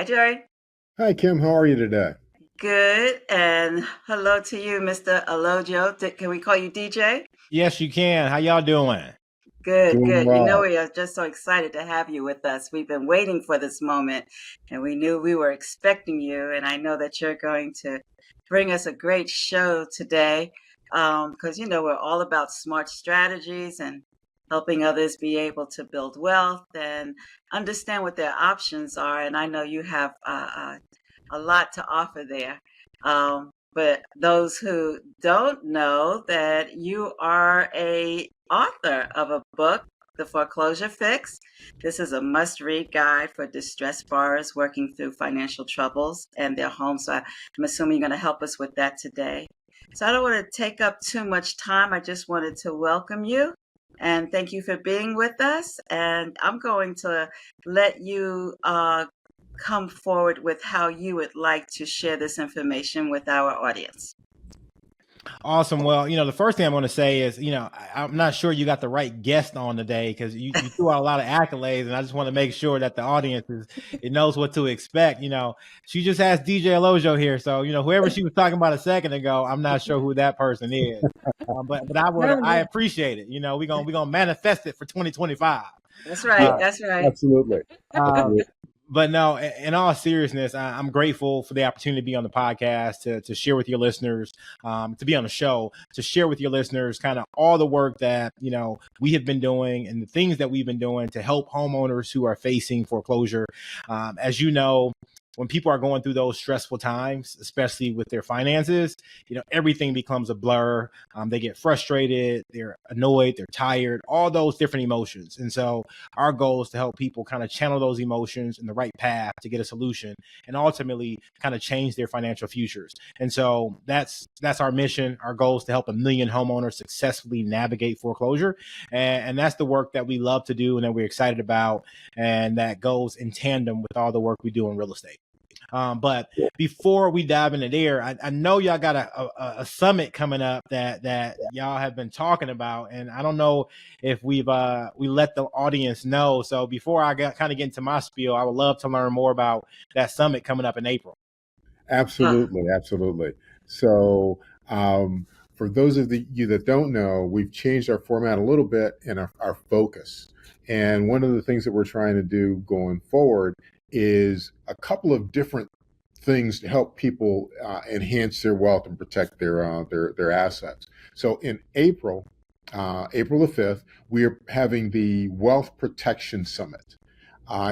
Hi, Jerry. Hi, Kim. How are you today? Good. And hello to you, Mr. Alojo. Can we call you DJ? Yes, you can. How y'all doing? Good, Doing good. You know, well. we are just so excited to have you with us. We've been waiting for this moment and we knew we were expecting you. And I know that you're going to bring us a great show today because, we're all about smart strategies and helping others be able to build wealth and understand what their options are. And I know you have a lot to offer there. But those who don't know that you are a author of a book, The Foreclosure Fix. This is a must-read guide for distressed borrowers working through financial troubles and their homes. So I'm assuming you're going to help us with that today. So I don't want to take up too much time. I just wanted to welcome you and thank you for being with us. And I'm going to let you come forward with how you would like to share this information with our audience. Awesome. Well, the first thing I'm going to say is, I'm not sure you got the right guest on today because you threw out a lot of accolades, and I just want to make sure that the audience it knows what to expect. She just asked DJ Alojo here, so whoever she was talking about a second ago, I'm not sure who that person is, but I appreciate it. We're gonna manifest it for 2025. That's right. That's right. Absolutely. But no, in all seriousness, I'm grateful for the opportunity to be on the podcast, to share with your listeners, to be on the show, to share with your listeners kind of all the work that, we have been doing and the things that we've been doing to help homeowners who are facing foreclosure. As you know, when people are going through those stressful times, especially with their finances, everything becomes a blur. They get frustrated, they're annoyed, they're tired, all those different emotions. And so our goal is to help people kind of channel those emotions in the right path to get a solution and ultimately kind of change their financial futures. And so that's our mission. Our goal is to help 1 million homeowners successfully navigate foreclosure. And that's the work that we love to do and that we're excited about. And that goes in tandem with all the work we do in real estate. But before we dive into there, I know y'all got a summit coming up that y'all have been talking about, and I don't know if we let the audience know. So before I get into my spiel, I would love to learn more about that summit coming up in April. Absolutely. So for those of you that don't know, we've changed our format a little bit and our focus. And one of the things that we're trying to do going forward is a couple of different things to help people enhance their wealth and protect their assets. So in April the 5th, we are having the Wealth Protection Summit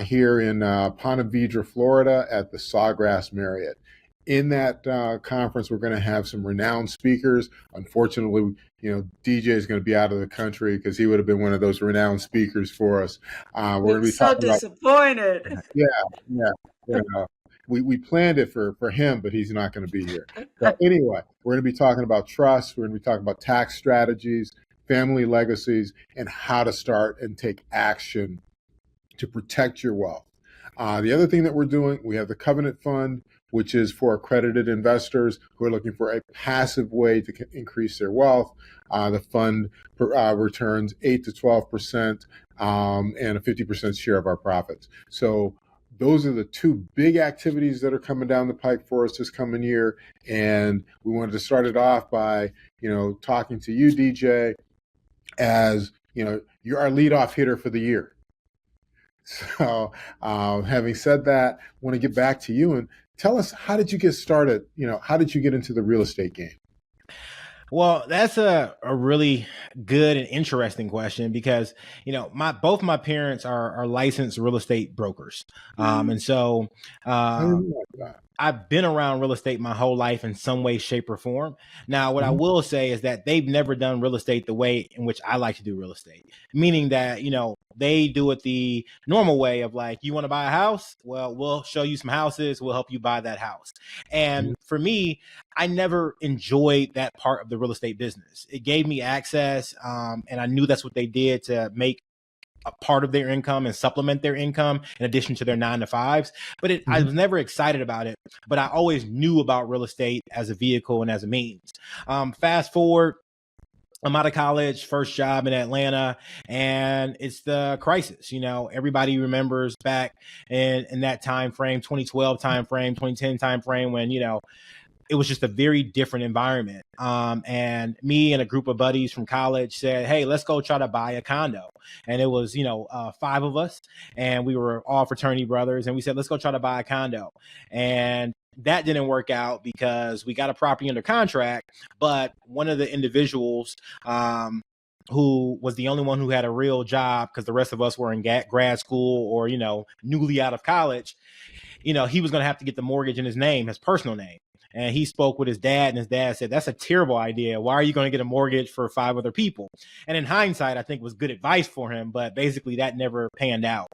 here in Ponte Vedra, Florida at the Sawgrass Marriott. In that conference, we're going to have some renowned speakers. Unfortunately, DJ is going to be out of the country because he would have been one of those renowned speakers for us. We're going to be so disappointed. We planned it for him, but he's not going to be here. So anyway, we're going to be talking about trust. We're going to be talking about tax strategies, family legacies, and how to start and take action to protect your wealth. The other thing that we're doing, we have the Covenant Fund, which is for accredited investors who are looking for a passive way to increase their wealth. The fund returns 8 to 12% and a 50% share of our profits. So those are the two big activities that are coming down the pike for us this coming year. And we wanted to start it off by, talking to you, DJ, as, you're our leadoff hitter for the year. So having said that, I want to get back to you and tell us, how did you get started? How did you get into the real estate game? Well, that's a really good and interesting question because, both my parents are licensed real estate brokers. And so I've been around real estate my whole life in some way, shape, or form. Now, what I will say is that they've never done real estate the way in which I like to do real estate, meaning that, they do it the normal way of like, you want to buy a house? Well, we'll show you some houses. We'll help you buy that house. And for me, I never enjoyed that part of the real estate business. It gave me access, and I knew that's what they did to make a part of their income and supplement their income in addition to their 9-to-5s. But I was never excited about it, but I always knew about real estate as a vehicle and as a means. Fast forward, I'm out of college, first job in Atlanta, and it's the crisis. Everybody remembers back in that time frame, 2012 time frame, 2010 time frame, when it was just a very different environment. And me and a group of buddies from college said, hey, let's go try to buy a condo. And it was, 5 of us, and we were all fraternity brothers. And we said, let's go try to buy a condo. And that didn't work out because we got a property under contract, but one of the individuals, who was the only one who had a real job, because the rest of us were in grad school or, newly out of college, he was going to have to get the mortgage in his name, his personal name. And he spoke with his dad, and his dad said, that's a terrible idea. Why are you going to get a mortgage for 5 other people? And in hindsight, I think was good advice for him, but basically that never panned out.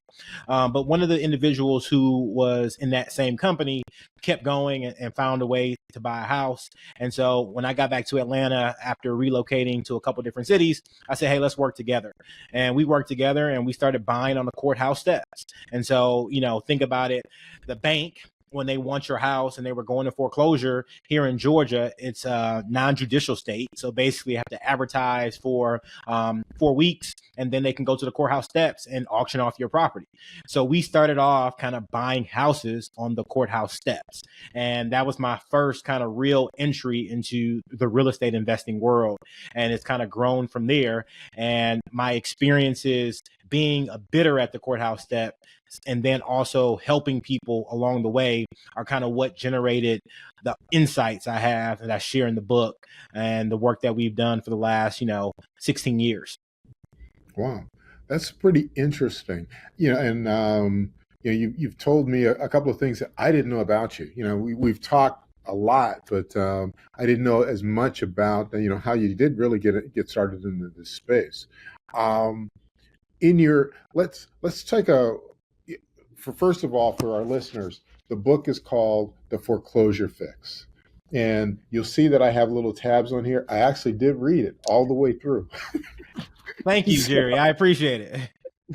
But one of the individuals who was in that same company kept going and found a way to buy a house. And so when I got back to Atlanta after relocating to a couple different cities, I said, hey, let's work together. And we worked together, and we started buying on the courthouse steps. And so, think about it, the bank, when they want your house and they were going to foreclosure here in Georgia, it's a non-judicial state. So basically you have to advertise for 4 weeks, and then they can go to the courthouse steps and auction off your property. So we started off kind of buying houses on the courthouse steps. And that was my first kind of real entry into the real estate investing world. And it's kind of grown from there. And my experiences being a bidder at the courthouse step and then also helping people along the way are kind of what generated the insights I have that I share in the book and the work that we've done for the last, 16 years. Wow. That's pretty interesting. And you've told me a couple of things that I didn't know about you. We've talked a lot, but I didn't know as much about, how you did really get started into this space. Let's take first of all, for our listeners, the book is called The Foreclosure Fix. And you'll see that I have little tabs on here. I actually did read it all the way through. Thank you, Jerry. I appreciate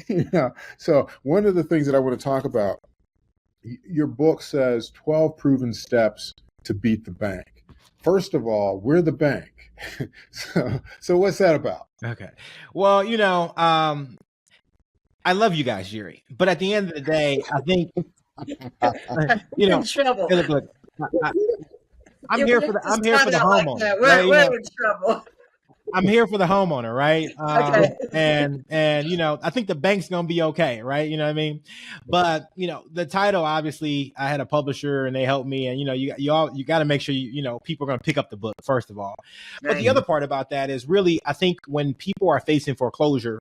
it. So one of the things that I want to talk about, your book says 12 proven steps to beat the bank. First of all, we're the bank. So what's that about? Okay. Well, I love you guys, Jerry. But at the end of the day, I think, in trouble. Look, I'm here for the homeowner. Like we're in trouble. I'm here for the homeowner, right? Okay. And I think the bank's gonna be okay, right? You know what I mean? But the title, obviously, I had a publisher and they helped me, and you got to make sure people are gonna pick up the book first of all. But the other part about that is really, I think when people are facing foreclosure,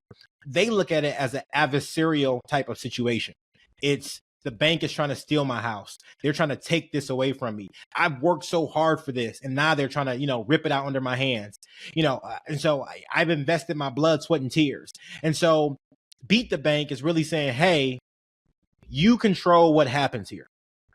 they look at it as an adversarial type of situation. It's the bank is trying to steal my house. They're trying to take this away from me. I've worked so hard for this, and now they're trying to, rip it out under my hands, and so I've invested my blood, sweat, and tears. And so beat the bank is really saying, hey, you control what happens here.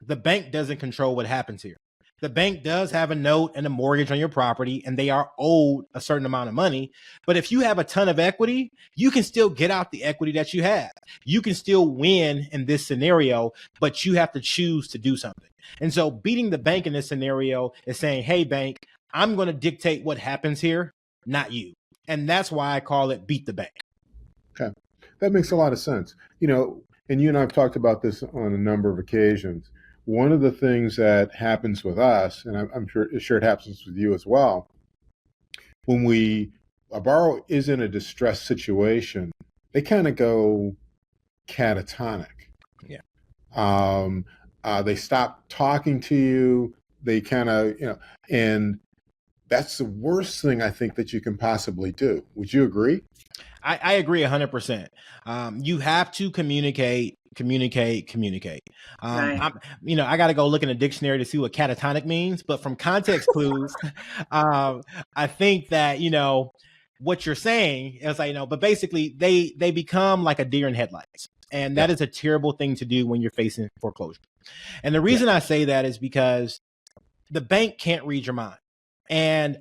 The bank doesn't control what happens here. The bank does have a note and a mortgage on your property, and they are owed a certain amount of money. But if you have a ton of equity, you can still get out the equity that you have. You can still win in this scenario, but you have to choose to do something. And so beating the bank in this scenario is saying, hey, bank, I'm going to dictate what happens here, not you. And that's why I call it beat the bank. Okay. That makes a lot of sense. And you and I have talked about this on a number of occasions. One of the things that happens with us, and I'm sure it happens with you as well, when a borrower is in a distressed situation, they kind of go catatonic. Yeah. They stop talking to you. They kind of, and that's the worst thing I think that you can possibly do. Would you agree? I agree 100%. You have to communicate. Right. I got to go look in a dictionary to see what catatonic means, but from context clues, I think that, what you're saying is but basically they become like a deer in headlights. And that is a terrible thing to do when you're facing foreclosure. And the reason I say that is because the bank can't read your mind. And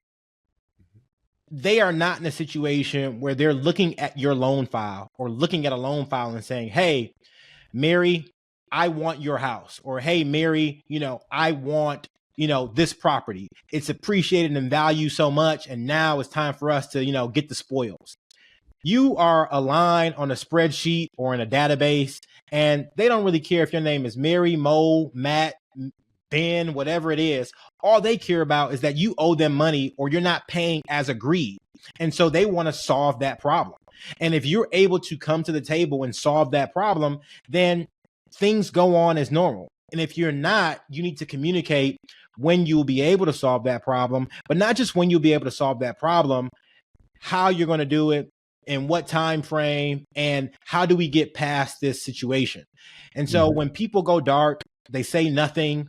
they are not in a situation where they're looking at your loan file or looking at a loan file and saying, hey, Mary, I want your house. Or, hey, Mary, I want this property. It's appreciated in value so much, and now it's time for us to, get the spoils. You are a line on a spreadsheet or in a database, and they don't really care if your name is Mary, Mo, Matt, Ben, whatever it is. All they care about is that you owe them money or you're not paying as agreed. And so they want to solve that problem. And if you're able to come to the table and solve that problem, then things go on as normal. And if you're not, you need to communicate when you'll be able to solve that problem, but not just when you'll be able to solve that problem, how you're going to do it, in what time frame, and how do we get past this situation. And so when people go dark, they say nothing.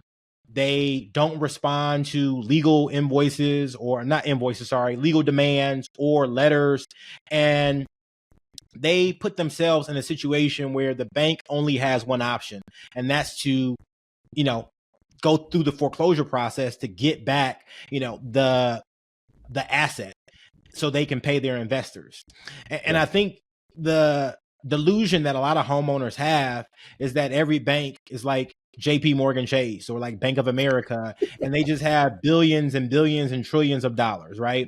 They don't respond to legal invoices or not invoices, sorry, legal demands or letters. And they put themselves in a situation where the bank only has one option, and that's to, go through the foreclosure process to get back, the asset so they can pay their investors. And I think the delusion that a lot of homeowners have is that every bank is like JP Morgan Chase or like Bank of America, and they just have billions and billions and trillions of dollars, right?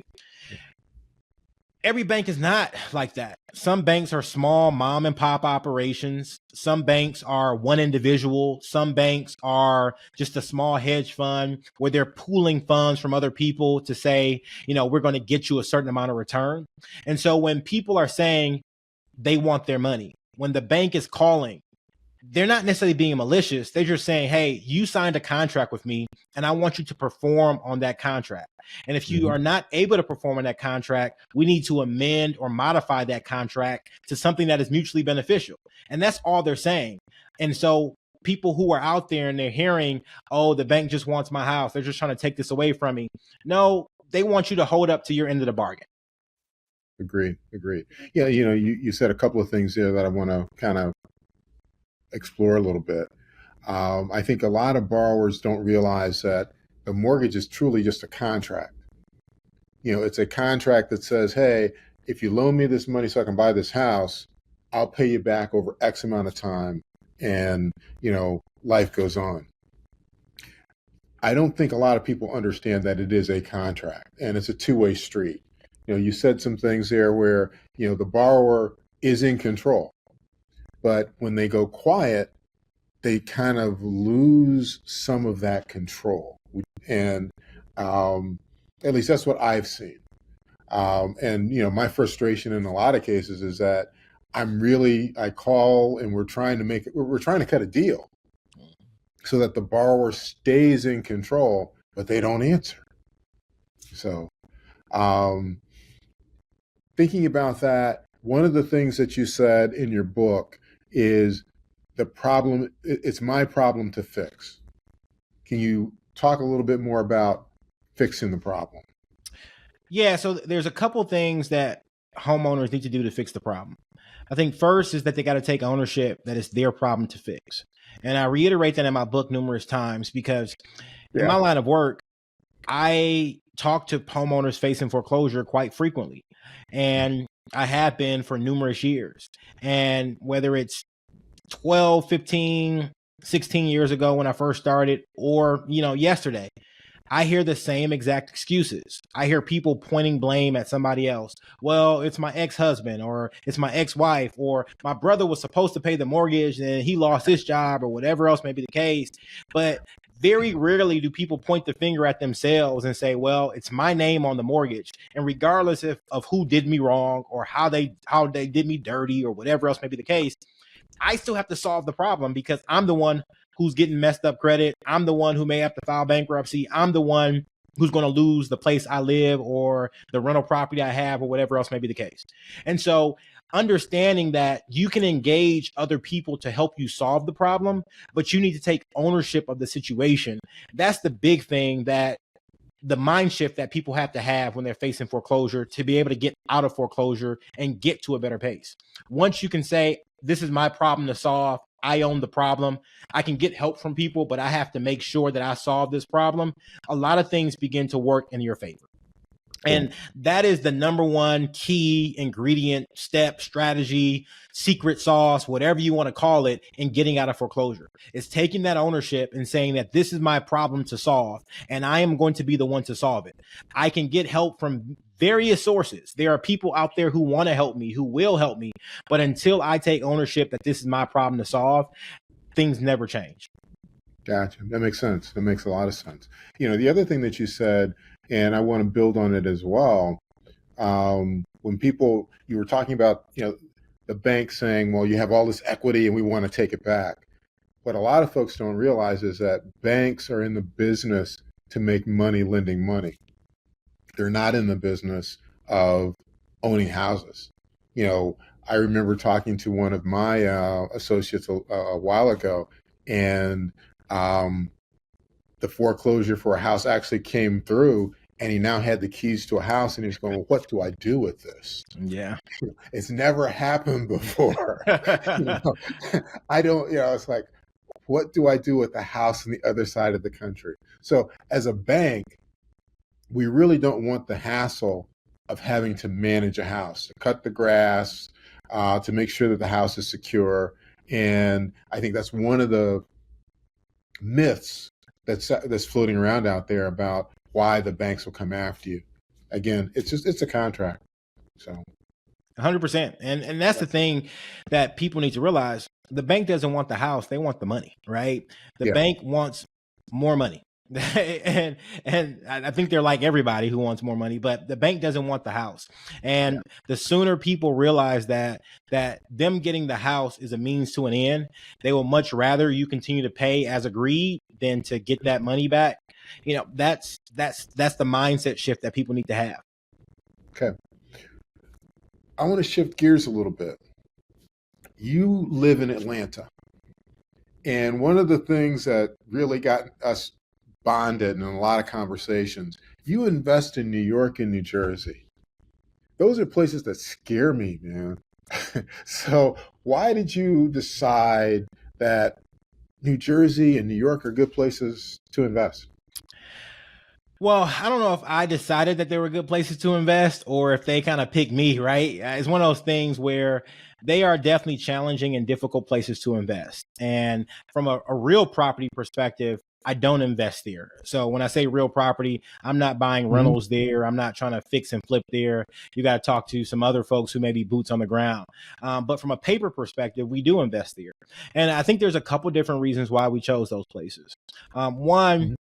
Every bank is not like that. Some banks are small mom and pop operations. Some banks are one individual. Some banks are just a small hedge fund where they're pooling funds from other people to say, we're going to get you a certain amount of return. And so when people are saying they want their money, when the bank is calling, they're not necessarily being malicious. They're just saying, hey, you signed a contract with me and I want you to perform on that contract. And if you are not able to perform on that contract, we need to amend or modify that contract to something that is mutually beneficial. And that's all they're saying. And so people who are out there and they're hearing, oh, the bank just wants my house, they're just trying to take this away from me. No, they want you to hold up to your end of the bargain. Agreed. Yeah, you said a couple of things there that I want to kind of explore a little bit. I think a lot of borrowers don't realize that the mortgage is truly just a contract. It's a contract that says, hey, if you loan me this money so I can buy this house, I'll pay you back over X amount of time, and, life goes on. I don't think a lot of people understand that it is a contract and it's a two-way street. You said some things there where, the borrower is in control. But when they go quiet, they kind of lose some of that control. And at least that's what I've seen. And my frustration in a lot of cases is that I call and we're trying to cut a deal so that the borrower stays in control, but they don't answer. So thinking about that, one of the things that you said in your book is the problem, it's my problem to fix. Can you talk a little bit more about fixing the problem? Yeah, so there's a couple things that homeowners need to do to fix the problem. I think first is that they got to take ownership that it's their problem to fix. And I reiterate that in my book numerous times because in my line of work, I talk to homeowners facing foreclosure quite frequently. And I have been for numerous years. And whether it's 12, 15, 16 years ago when I first started, or, yesterday, I hear the same exact excuses. I hear people pointing blame at somebody else. Well, it's my ex-husband, or it's my ex-wife, or my brother was supposed to pay the mortgage and he lost his job, or whatever else may be the case. But very rarely do people point the finger at themselves and say, well, it's my name on the mortgage. And regardless of who did me wrong or how they did me dirty or whatever else may be the case, I still have to solve the problem because I'm the one who's getting messed up credit. I'm the one who may have to file bankruptcy. I'm the one who's going to lose the place I live or the rental property I have or whatever else may be the case. And so understanding that you can engage other people to help you solve the problem, but you need to take ownership of the situation. That's the big thing, that the mind shift that people have to have when they're facing foreclosure to be able to get out of foreclosure and get to a better pace. Once you can say, this is my problem to solve, I own the problem, I can get help from people, but I have to make sure that I solve this problem, a lot of things begin to work in your favor. And that is the number one key ingredient, step, strategy, secret sauce, whatever you want to call it, in getting out of foreclosure. It's taking that ownership and saying that this is my problem to solve, and I am going to be the one to solve it. I can get help from various sources. There are people out there who want to help me, who will help me. But until I take ownership that this is my problem to solve, things never change. Gotcha. That makes sense. That makes a lot of sense. The other thing that you said, and I want to build on it as well. When you were talking about, the bank saying, well, you have all this equity and we want to take it back. What a lot of folks don't realize is that banks are in the business to make money lending money. They're not in the business of owning houses. I remember talking to one of my associates a while ago, and the foreclosure for a house actually came through, and he now had the keys to a house, and he's going, well, what do I do with this? Yeah. It's never happened before. I don't, it's like, what do I do with the house on the other side of the country? So as a bank, we really don't want the hassle of having to manage a house, to cut the grass, to make sure that the house is secure. And I think that's one of the myths that's floating around out there about why the banks will come after you. Again, it's a contract. So 100%. And that's the thing that people need to realize. The bank doesn't want the house. They want the money, right? The bank wants more money. and I think they're like everybody who wants more money, but the bank doesn't want the house. And the sooner people realize that them getting the house is a means to an end, they will much rather you continue to pay as agreed than to get that money back. That's the mindset shift that people need to have. Okay. I want to shift gears a little bit. You live in Atlanta. And one of the things that really got us bonded in a lot of conversations, you invest in New York and New Jersey. Those are places that scare me, man. So why did you decide that New Jersey and New York are good places to invest? Well, I don't know if I decided that they were good places to invest or if they kind of picked me, right? It's one of those things where they are definitely challenging and difficult places to invest. And from a real property perspective, I don't invest there. So when I say real property, I'm not buying rentals there. I'm not trying to fix and flip there. You got to talk to some other folks who may be boots on the ground. But from a paper perspective, we do invest there. And I think there's a couple different reasons why we chose those places. One,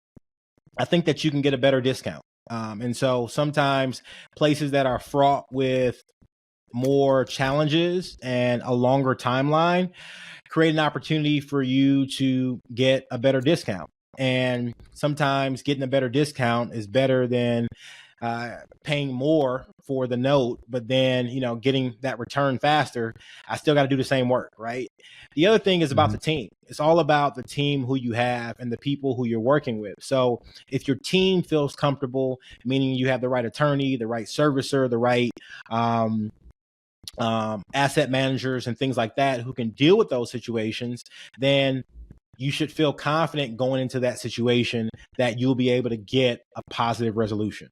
I think that you can get a better discount. And so sometimes places that are fraught with more challenges and a longer timeline create an opportunity for you to get a better discount. And sometimes getting a better discount is better than paying more for the note, but then, getting that return faster. I still got to do the same work, right? The other thing is about the team. It's all about the team who you have and the people who you're working with. So if your team feels comfortable, meaning you have the right attorney, the right servicer, the right asset managers and things like that who can deal with those situations, then you should feel confident going into that situation that you'll be able to get a positive resolution.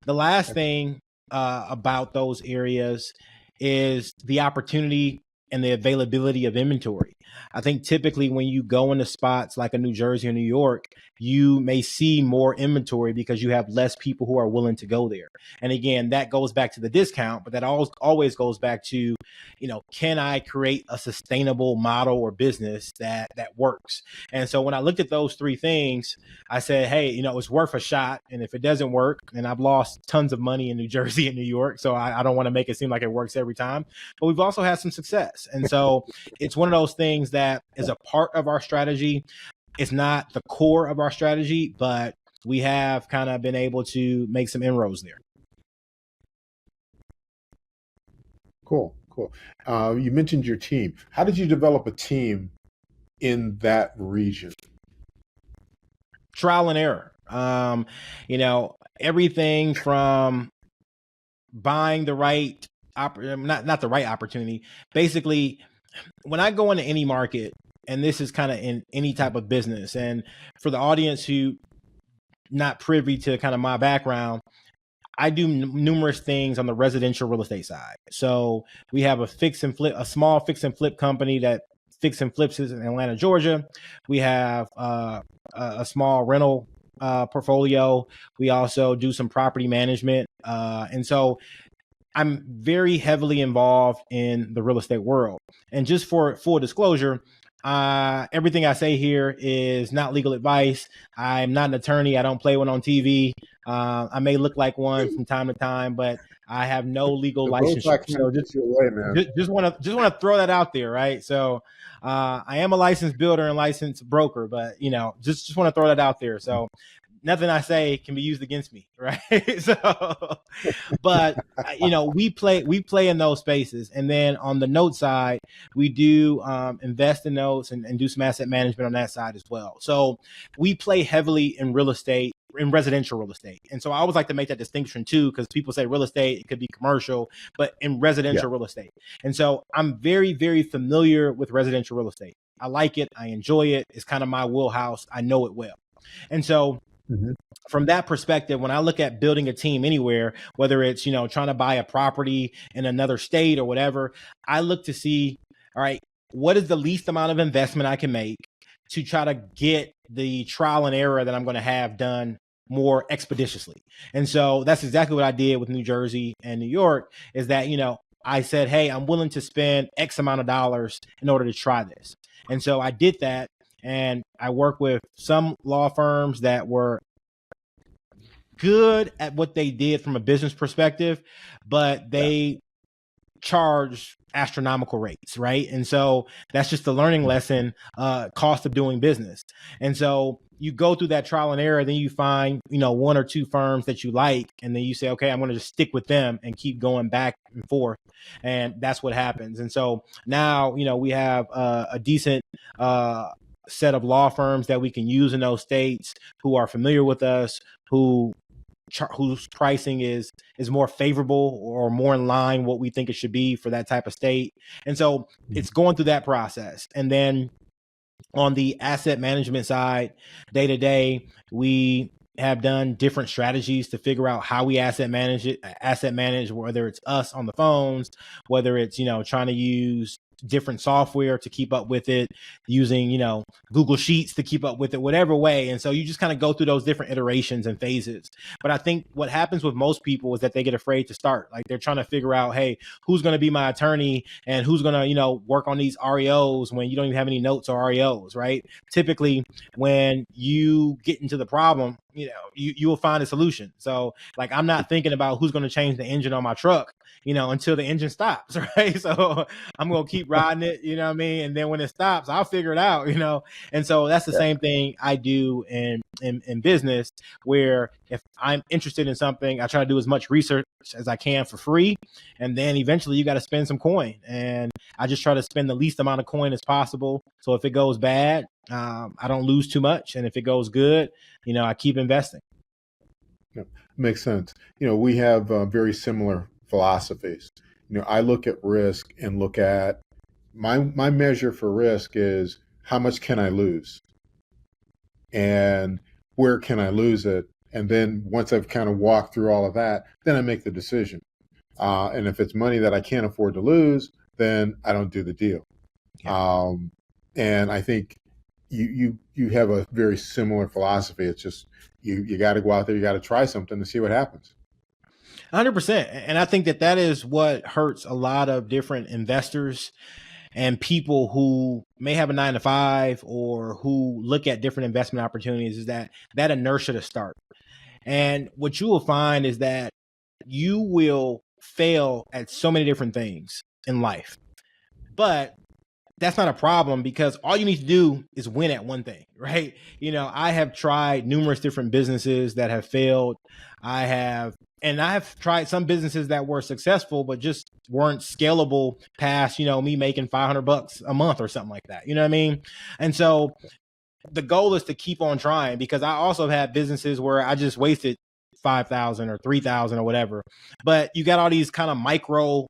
The last thing about those areas is the opportunity and the availability of inventory. I think typically when you go into spots like a New Jersey or New York, you may see more inventory because you have less people who are willing to go there. And again, that goes back to the discount, but that always goes back to, can I create a sustainable model or business that works? And so when I looked at those three things, I said, hey, it's worth a shot. And if it doesn't work, and I've lost tons of money in New Jersey and New York, so I don't want to make it seem like it works every time, but we've also had some success. And so it's one of those things that is a part of our strategy. It's not the core of our strategy, but we have kind of been able to make some inroads there. Cool. You mentioned your team. How did you develop a team in that region? Trial and error. Everything from buying the right not the right opportunity. Basically, when I go into any market, and this is kind of in any type of business, and for the audience who not privy to kind of my background, I do numerous things on the residential real estate side. So we have a small fix and flip company that fix and flips in Atlanta, Georgia. We have a small rental portfolio. We also do some property management. And so I'm very heavily involved in the real estate world. And just for full disclosure, everything I say here is not legal advice. I'm not an attorney. I don't play one on TV. I may look like one from time to time, but I have no legal licensure. So just want to throw that out there, right? So I am a licensed builder and licensed broker, but just want to throw that out there. So nothing I say can be used against me, right? So, but we play in those spaces, and then on the note side, we do invest in notes and do some asset management on that side as well. So we play heavily in real estate, in residential real estate, and so I always like to make that distinction too, because people say real estate, it could be commercial, but in residential real estate, and so I'm very, very familiar with residential real estate. I like it, I enjoy it. It's kind of my wheelhouse. I know it well, and so. Mm-hmm. From that perspective, when I look at building a team anywhere, whether it's, trying to buy a property in another state or whatever, I look to see, all right, what is the least amount of investment I can make to try to get the trial and error that I'm going to have done more expeditiously. And so that's exactly what I did with New Jersey and New York, is that, I said, hey, I'm willing to spend X amount of dollars in order to try this. And so I did that. And I work with some law firms that were good at what they did from a business perspective, but they charge astronomical rates, right? And so that's just the learning lesson, cost of doing business. And so you go through that trial and error, then you find, one or two firms that you like, and then you say, okay, I'm going to just stick with them and keep going back and forth. And that's what happens. And so now, we have a decent set of law firms that we can use in those states who are familiar with us, whose pricing is more favorable or more in line what we think it should be for that type of state. And so it's going through that process. And then on the asset management side, day to day, we have done different strategies to figure out how we asset manage, whether it's us on the phones, whether it's, trying to use different software to keep up with it, using, Google Sheets to keep up with it, whatever way. And so you just kind of go through those different iterations and phases. But I think what happens with most people is that they get afraid to start. Like they're trying to figure out, hey, who's going to be my attorney and who's going to, work on these REOs when you don't even have any notes or REOs, right? Typically, when you get into the problem, you will find a solution. So like, I'm not thinking about who's going to change the engine on my truck, until the engine stops, right? So I'm going to keep riding it, and then when it stops, I'll figure it out, and so that's the same thing I do in business, where if I'm interested in something, I try to do as much research as I can for free, and then eventually you got to spend some coin, and I just try to spend the least amount of coin as possible. So if it goes bad, I don't lose too much, and if it goes good, I keep investing. Yep. Makes sense. We have very similar philosophies. I look at risk and look at my measure for risk is how much can I lose and where can I lose it? And then once I've kind of walked through all of that, then I make the decision. And if it's money that I can't afford to lose, then I don't do the deal. Yeah. And I think you have a very similar philosophy. It's just you got to go out there, you got to try something to see what happens. 100%. And I think that is what hurts a lot of different investors and people who may have a 9-to-5 or who look at different investment opportunities, is that inertia to start. And what you will find is that you will fail at so many different things in life, but that's not a problem, because all you need to do is win at one thing, right? I have tried numerous different businesses that have failed. I have tried some businesses that were successful, but just weren't scalable past, me making $500 a month or something like that. You know what I mean? And so the goal is to keep on trying, because I also have businesses where I just wasted $5,000 or $3,000 or whatever, but you got all these kind of micro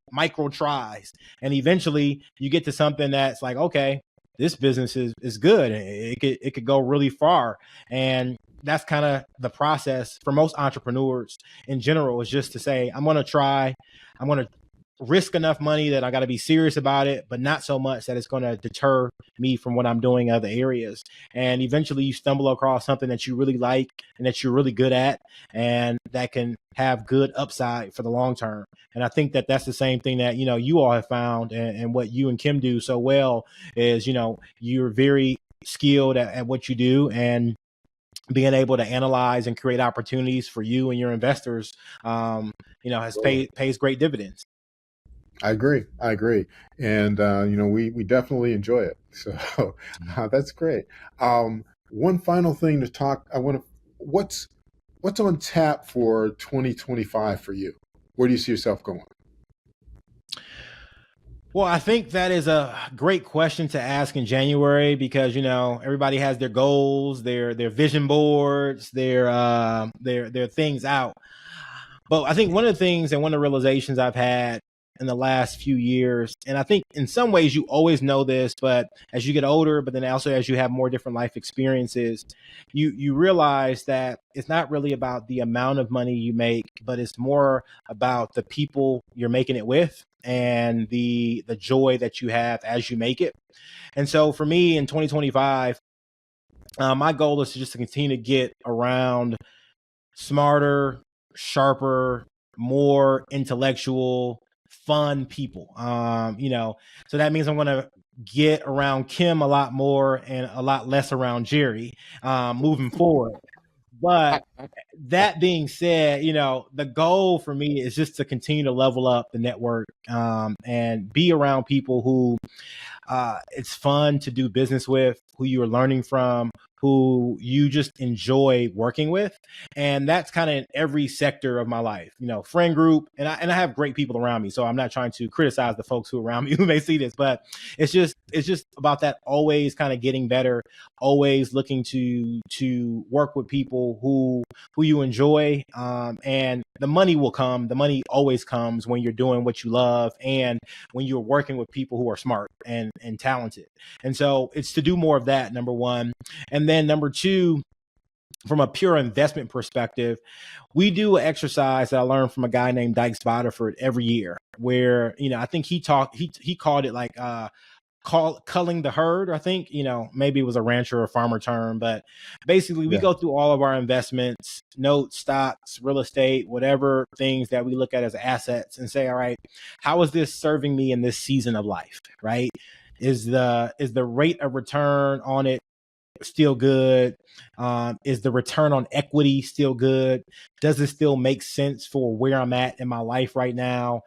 tries, and eventually you get to something that's like, okay, this business is good. It could go really far. And that's kind of the process for most entrepreneurs in general, is just to say, I'm going to risk enough money that I got to be serious about it, but not so much that it's going to deter me from what I'm doing in other areas. And eventually you stumble across something that you really like and that you're really good at, and that can have good upside for the long term. And I think that that's the same thing that, you all have found, and what you and Kim do so well is, you're very skilled at what you do, and being able to analyze and create opportunities for you and your investors, pays great dividends. I agree. And, we definitely enjoy it. So that's great. One final thing to talk, what's on tap for 2025 for you? Where do you see yourself going? Well, I think that is a great question to ask in January, because, everybody has their goals, their vision boards, their things out. But I think one of the things and one of the realizations I've had in the last few years, and I think in some ways you always know this, but as you get older, but then also as you have more different life experiences, you realize that it's not really about the amount of money you make, but it's more about the people you're making it with, and the joy that you have as you make it. And so for me in 2025, my goal is to continue to get around smarter, sharper, more intellectual, fun people. So that means I'm going to get around Kim a lot more and a lot less around Jerry, moving forward. But that being said, the goal for me is just to continue to level up the network, and be around people who it's fun to do business with, who you are learning from, who you just enjoy working with. And that's kind of in every sector of my life, friend group. And I have great people around me. So I'm not trying to criticize the folks who are around me who may see this, but it's just about that, always kind of getting better, always looking to work with people who you enjoy. And the money will come. The money always comes when you're doing what you love, and when you're working with people who are smart and talented. And so it's to do more of that, number one. And then number two, from a pure investment perspective, we do an exercise that I learned from a guy named Dykes Boterford every year, where, I think he called it like, culling the herd. I think, maybe it was a rancher or farmer term, but basically we go through all of our investments, notes, stocks, real estate, whatever things that we look at as assets, and say, all right, how is this serving me in this season of life? Right? Is the rate of return on it still good? Is the return on equity still good? Does it still make sense for where I'm at in my life right now?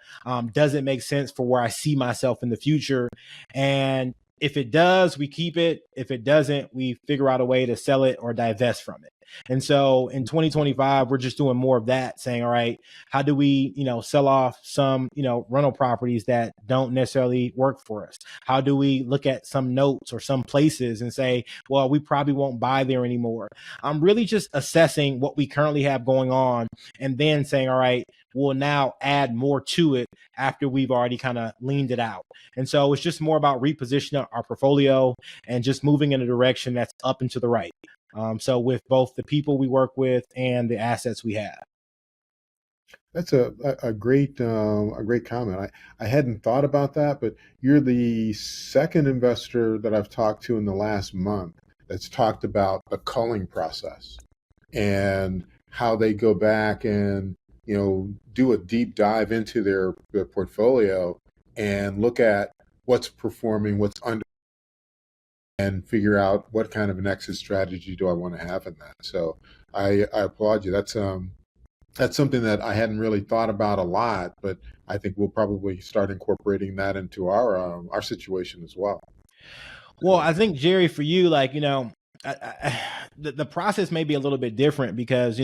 Does it make sense for where I see myself in the future? And if it does, we keep it. If it doesn't, we figure out a way to sell it or divest from it. And so in 2025, we're just doing more of that, saying, all right, how do we, sell off some, rental properties that don't necessarily work for us? How do we look at some notes or some places and say, well, we probably won't buy there anymore? I'm really just assessing what we currently have going on, and then saying, all right, we'll now add more to it after we've already kind of leaned it out. And so it's just more about repositioning our portfolio and just moving in a direction that's up and to the right. So with both the people we work with and the assets we have. That's a great comment. I hadn't thought about that, but you're the second investor that I've talked to in the last month that's talked about the culling process and how they go back and do a deep dive into their portfolio and look at what's performing, what's under, and figure out what kind of an exit strategy do I want to have in that. So I applaud you. That's something that I hadn't really thought about a lot, but I think we'll probably start incorporating that into our situation as well. Well, I think, Jerry, for you, like, the process may be a little bit different because,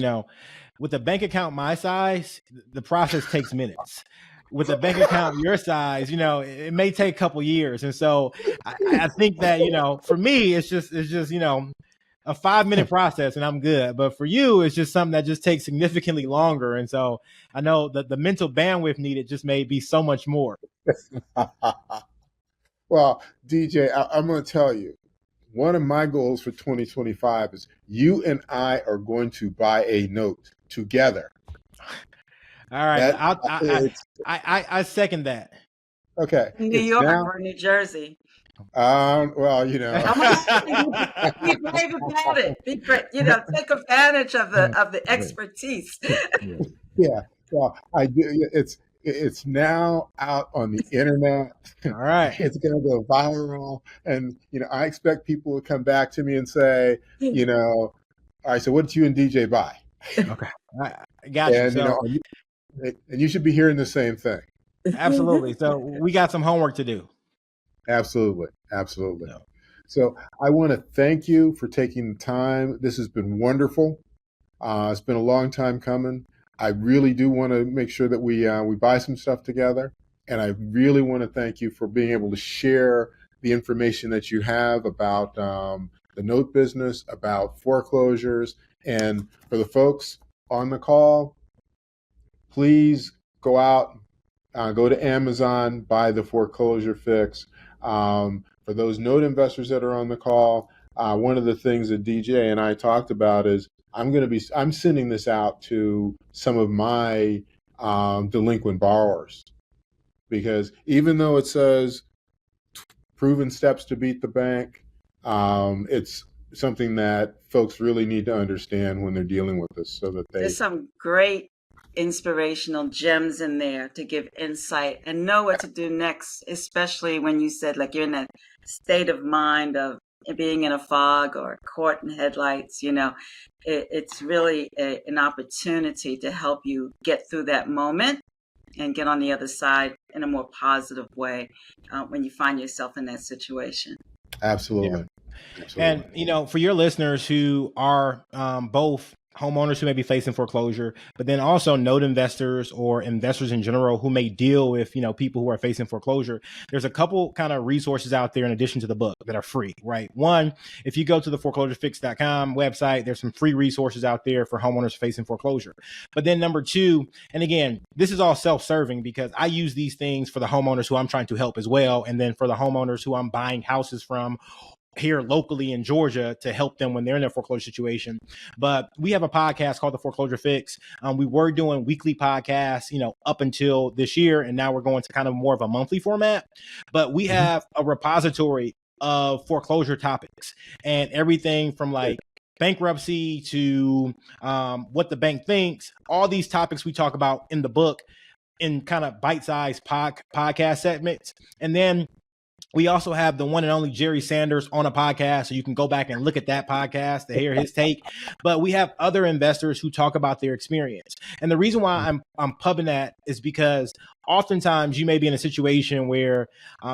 with a bank account my size, the process takes minutes. With a bank account your size, it may take a couple years. And so I think that, for me, it's just, a 5-minute process and I'm good. But for you, it's just something that just takes significantly longer. And so I know that the mental bandwidth needed just may be so much more. Well, DJ, I'm going to tell you, one of my goals for 2025 is you and I are going to buy a note together. All right. I second that. Okay. New York or New Jersey. Well, you know, be brave about it. Be brave, you know, take advantage of the expertise. Yeah. Well, I do. It's now out on the internet. All right. It's going to go viral, and you know, I expect people to come back to me and say, you know, all right, so what did you and DJ buy? Okay, I got you. And so, you know, and you should be hearing the same thing. Absolutely. So we got some homework to do. Absolutely. So I want to thank you for taking the time. This has been wonderful. It's been a long time coming. I really do want to make sure that we buy some stuff together, and I really want to thank you for being able to share the information that you have about the note business, about foreclosures, and for the folks on the call, please go out, go to Amazon, buy the Foreclosure Fix. For those note investors that are on the call, one of the things that DJ and I talked about is I'm sending this out to some of my delinquent borrowers, because even though it says proven steps to beat the bank, it's something that folks really need to understand when they're dealing with this, so that There's some great inspirational gems in there to give insight and know what to do next, especially when you said like you're in that state of mind of being in a fog or caught in headlights. You know, it's really an opportunity to help you get through that moment and get on the other side in a more positive way when you find yourself in that situation. Absolutely. And, you know, for your listeners who are both homeowners who may be facing foreclosure, but then also note investors or investors in general who may deal with, you know, people who are facing foreclosure, there's a couple kind of resources out there in addition to the book that are free, right? One, if you go to the foreclosurefix.com website, there's some free resources out there for homeowners facing foreclosure. But then number two, and again, this is all self-serving because I use these things for the homeowners who I'm trying to help as well. And then for the homeowners who I'm buying houses from here locally in Georgia to help them when they're in their foreclosure situation. But we have a podcast called the Foreclosure Fix. We were doing weekly podcasts, you know, up until this year. And now we're going to kind of more of a monthly format. But we have a repository of foreclosure topics and everything from like bankruptcy to what the bank thinks. All these topics we talk about in the book in kind of bite-sized podcast segments. And then we also have the one and only Jerry Sanders on a podcast, so you can go back and look at that podcast to hear his take. But we have other investors who talk about their experience. And the reason why I'm pubbing that is because oftentimes you may be in a situation where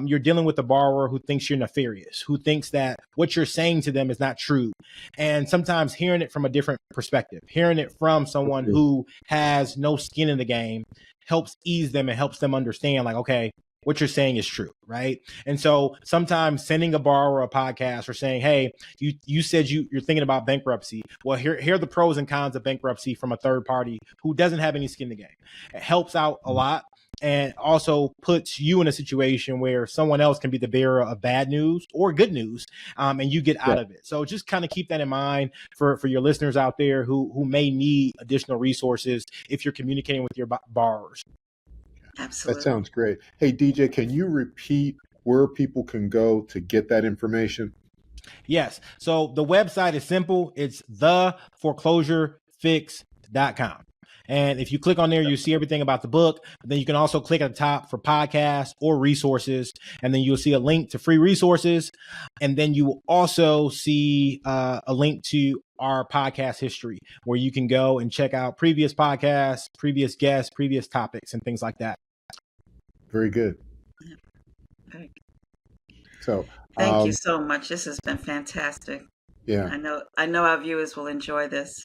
you're dealing with a borrower who thinks you're nefarious, who thinks that what you're saying to them is not true. And sometimes hearing it from a different perspective, hearing it from someone who has no skin in the game helps ease them and helps them understand like, okay, what you're saying is true, right? And so sometimes sending a borrower a podcast or saying, hey, you said you're thinking about bankruptcy. Well, here are the pros and cons of bankruptcy from a third party who doesn't have any skin in the game. It helps out a lot and also puts you in a situation where someone else can be the bearer of bad news or good news, and you get out of it. So just kind of keep that in mind for your listeners out there who may need additional resources if you're communicating with your borrowers. Absolutely. That sounds great. Hey, DJ, can you repeat where people can go to get that information? Yes. So the website is simple. It's theforeclosurefix.com. And if you click on there, you see everything about the book. But then you can also click at the top for podcasts or resources. And then you'll see a link to free resources. And then you will also see a link to our podcast history, where you can go and check out previous podcasts, previous guests, previous topics, and things like that. Very good. So thank you so much. This has been fantastic. Yeah. I know our viewers will enjoy this.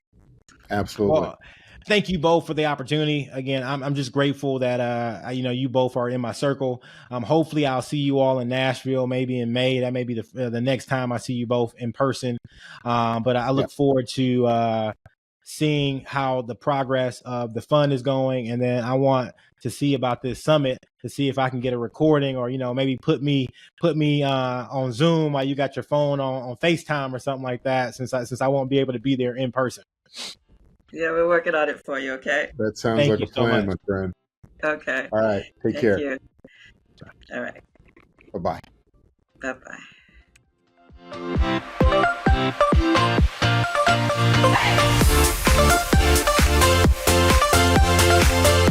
Absolutely. Well, thank you both for the opportunity. Again, I'm just grateful that you both are in my circle. Hopefully I'll see you all in Nashville, maybe in May. That may be the next time I see you both in person. But I look forward to seeing how the progress of the fund is going. And then I want to see about this summit to see if I can get a recording, or, maybe put me on Zoom while you got your phone on FaceTime or something like that, since I won't be able to be there in person. Yeah, we're working on it for you. Okay. That sounds Thank like you a plan, so much. my friend. Okay. All right. Take Thank care. you. All right. Bye-bye. Bye-bye. Hey!